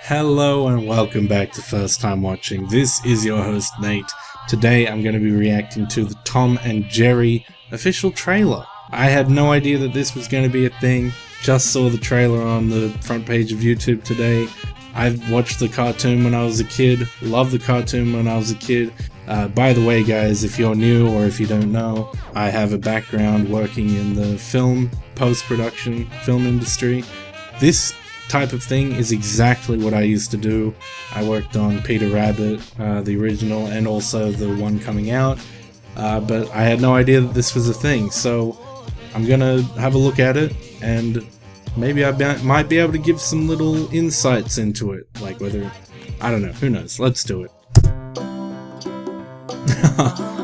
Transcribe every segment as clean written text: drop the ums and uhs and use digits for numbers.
Hello and welcome back to First Time Watching. This is your host Nate. Today I'm going to be reacting to the Tom and Jerry official trailer. I had no idea that this was going to be a thing. Just saw the trailer on the front page of YouTube today. I've watched the cartoon when I was a kid. Loved the cartoon when I was a kid. By the way guys, if you're new or if you don't know, I have a background working in the film, post-production, film industry. This type of thing is exactly what I used to do. I worked on Peter Rabbit, the original, and also the one coming out, but I had no idea that this was a thing, so I'm gonna have a look at it, and maybe I might be able to give some little insights into it, like whether, I don't know, who knows, let's do it.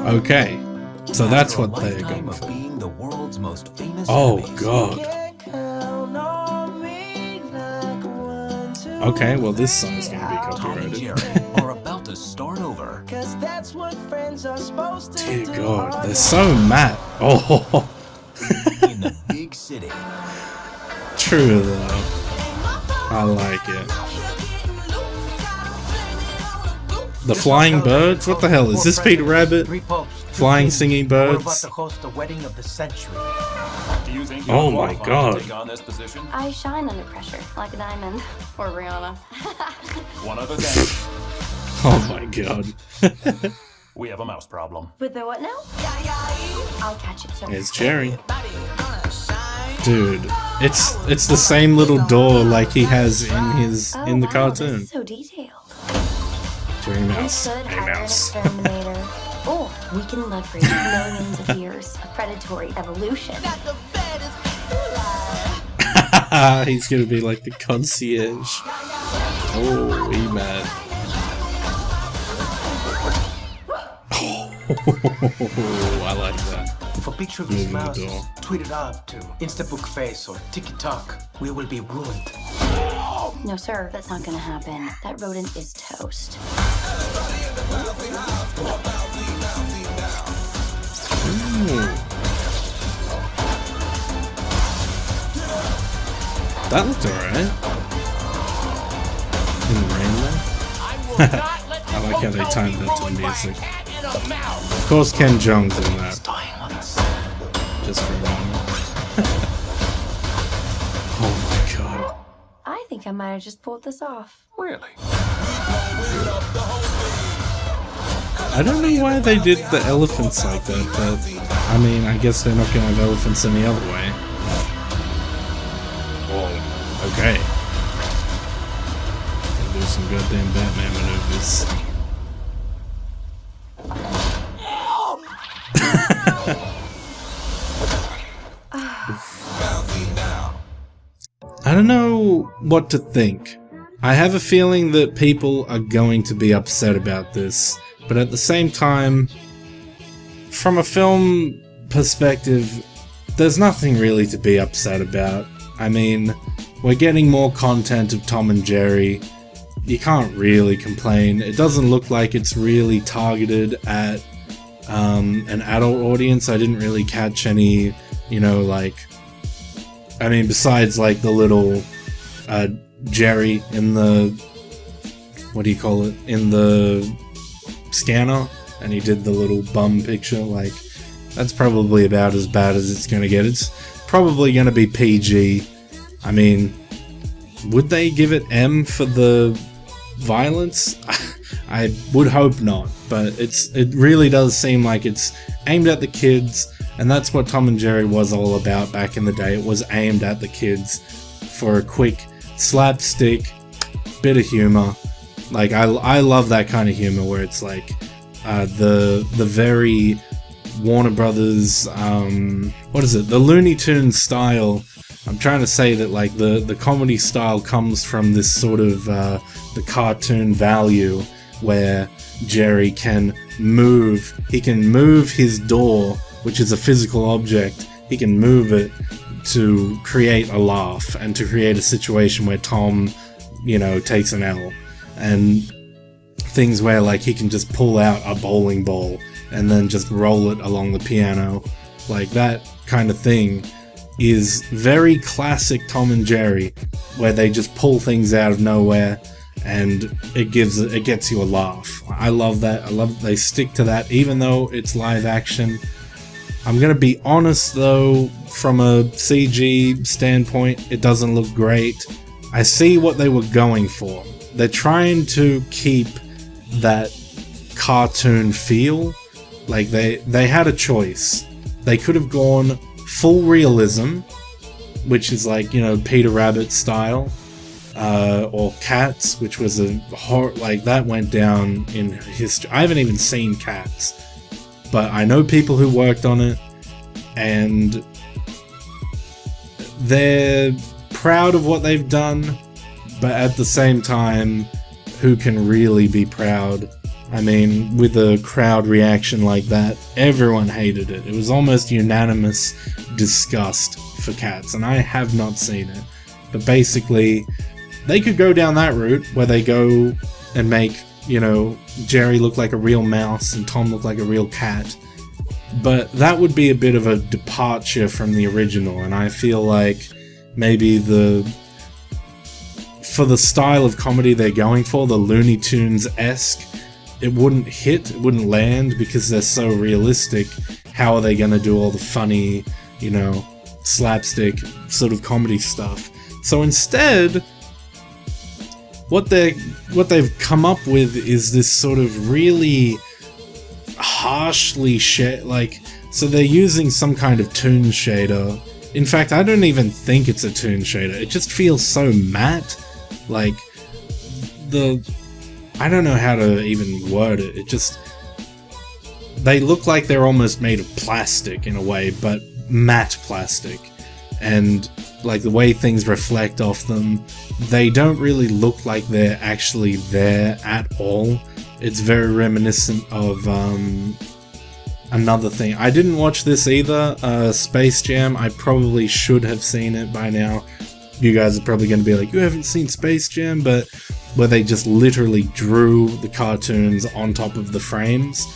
Okay, so that's what they're going for. Oh god. Okay, well this song's gonna be copyrighted. Are about to start over. Dear God, they're so mad. Oh, In the big city. True though. I like it. The flying birds? What the hell is this, Peter Rabbit? Flying singing birds? Oh my god. I shine under pressure, like a diamond. Or Rihanna. One other thing. Oh my god. We have a mouse problem. With the what now? I'll catch it, sir. It's Jerry. Dude, it's the same little door like he has in the cartoon. This is so detailed. Jerry Mouse. We could Hey hire an Mouse. exterminator. Or we can leverage millions of years of predatory evolution. He's gonna be like the concierge. Oh, he mad. Oh, I like that. If a picture of this mouse is tweeted out to Instabook Face or TikTok, we will be ruined. No, sir, that's not gonna happen. That rodent is toast. Ooh. That looked alright. In the rain though. I like how they timed that to the music. Of course Ken Jeong's in that. Just for a moment. Oh my god. I think I might have just pulled this off. Really? I don't know why they did the elephants like that, but I mean, I guess they're not gonna have elephants any other way. Whoa, okay. Can do some goddamn Batman maneuvers. I don't know what to think. I have a feeling that people are going to be upset about this, but at the same time, from a film perspective, there's nothing really to be upset about. I mean, we're getting more content of Tom and Jerry. You can't really complain. It doesn't look like it's really targeted at an adult audience. I didn't really catch any, you know, like, I mean, besides like the little Jerry in the, what do you call it, in the scanner, and he did the little bum picture, like, that's probably about as bad as it's gonna get. It's probably gonna be PG. I mean, would they give it M for the violence? I would hope not, but it really does seem like it's aimed at the kids, and that's what Tom and Jerry was all about back in the day. It was aimed at the kids for a quick slapstick bit of humor. Like, I love that kind of humor where it's like the very Warner Brothers, what is it, the Looney Tunes style. I'm trying to say that like the comedy style comes from this sort of the cartoon value where Jerry can move. He can move his door, which is a physical object. He can move it to create a laugh and to create a situation where Tom, you know, takes an L. And things where like he can just pull out a bowling ball and then just roll it along the piano. Like that kind of thing is very classic Tom and Jerry, where they just pull things out of nowhere and it gets you a laugh. I love that. I love that they stick to that, even though it's live action. I'm gonna be honest though, from a CG standpoint, it doesn't look great. I see what they were going for. They're trying to keep that cartoon feel. Like they had a choice. They could have gone full realism, which is like, you know, Peter Rabbit style, or Cats, which was a horror, like that went down in history. I haven't even seen Cats, but I know people who worked on it, and they're proud of what they've done, but at the same time, who can really be proud? I mean, with a crowd reaction like that, everyone hated it. It was almost unanimous disgust for Cats, and I have not seen it. But basically, they could go down that route where they go and make, you know, Jerry look like a real mouse and Tom look like a real cat. But that would be a bit of a departure from the original, and I feel like maybe for the style of comedy they're going for, the Looney Tunes-esque, it wouldn't hit, it wouldn't land because they're so realistic. How are they going to do all the funny, you know, slapstick sort of comedy stuff? So instead, what they've come up with is this sort of really harshly so they're using some kind of toon shader. In fact, I don't even think it's a toon shader. It just feels so matte. Like, I don't know how to even word it. It just, they look like they're almost made of plastic in a way, but matte plastic. And like the way things reflect off them, they don't really look like they're actually there at all. It's very reminiscent of another thing. I didn't watch this either, Space Jam. I probably should have seen it by now. You guys are probably going to be like, you haven't seen Space Jam, but where they just literally drew the cartoons on top of the frames.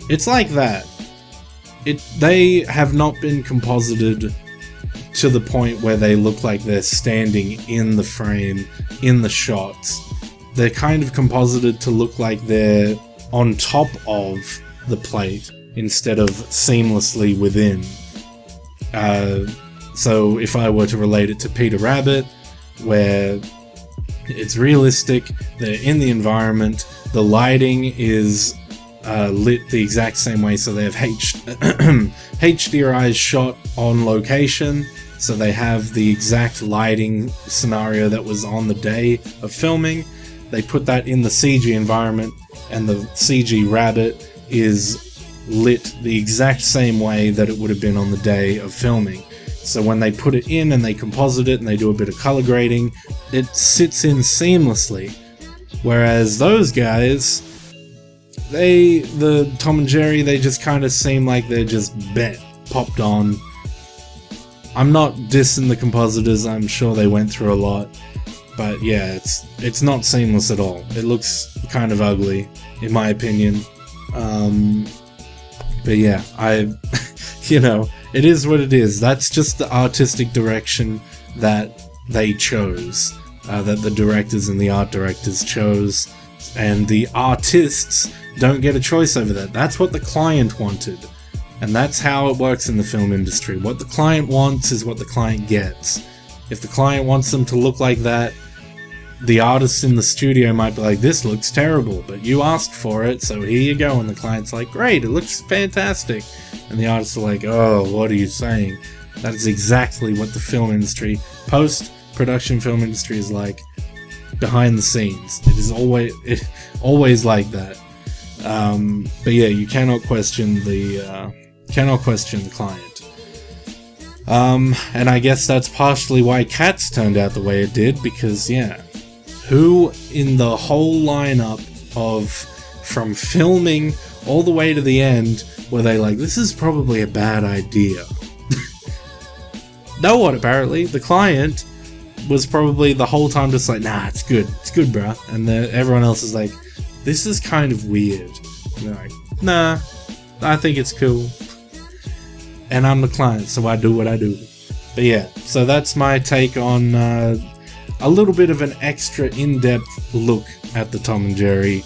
It's like that. They have not been composited to the point where they look like they're standing in the frame, in the shots. They're kind of composited to look like they're on top of the plate instead of seamlessly within. So if I were to relate it to Peter Rabbit, where it's realistic, they're in the environment, the lighting is lit the exact same way, so they have HDRI shot on location, so they have the exact lighting scenario that was on the day of filming. They put that in the CG environment, and the CG rabbit is lit the exact same way that it would have been on the day of filming. So when they put it in and they composite it and they do a bit of color grading, it sits in seamlessly. Whereas those guys, the Tom and Jerry, they just kind of seem like they're just popped on. I'm not dissing the compositors, I'm sure they went through a lot. But yeah, it's not seamless at all. It looks kind of ugly, in my opinion. But yeah, you know, it is what it is. That's just the artistic direction that they chose, that the directors and the art directors chose, and the artists don't get a choice over that. That's what the client wanted, and that's how it works in the film industry. What the client wants is what the client gets. If the client wants them to look like that, the artists in the studio might be like, this looks terrible, but you asked for it, so here you go. And the client's like, great, it looks fantastic. And the artists are like, oh, what are you saying? That is exactly what the film industry, post-production film industry, is like behind the scenes. It is always like that. But yeah, you cannot question the client. And I guess that's partially why Cats turned out the way it did, because yeah, who in the whole lineup of from filming all the way to the end were they like, this is probably a bad idea? No one, apparently. The client was probably the whole time just like, nah, it's good, bruh. And everyone else is like, this is kind of weird. And they're like, nah, I think it's cool. And I'm the client, so I do what I do. But yeah, so that's my take on a little bit of an extra in-depth look at the Tom and Jerry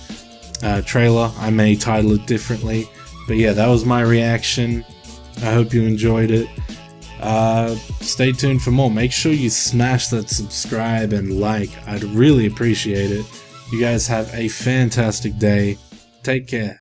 trailer. I may title it differently, but yeah, that was my reaction. I hope you enjoyed it. Stay tuned for more. Make sure you smash that subscribe and like. I'd really appreciate it. You guys have a fantastic day. Take care.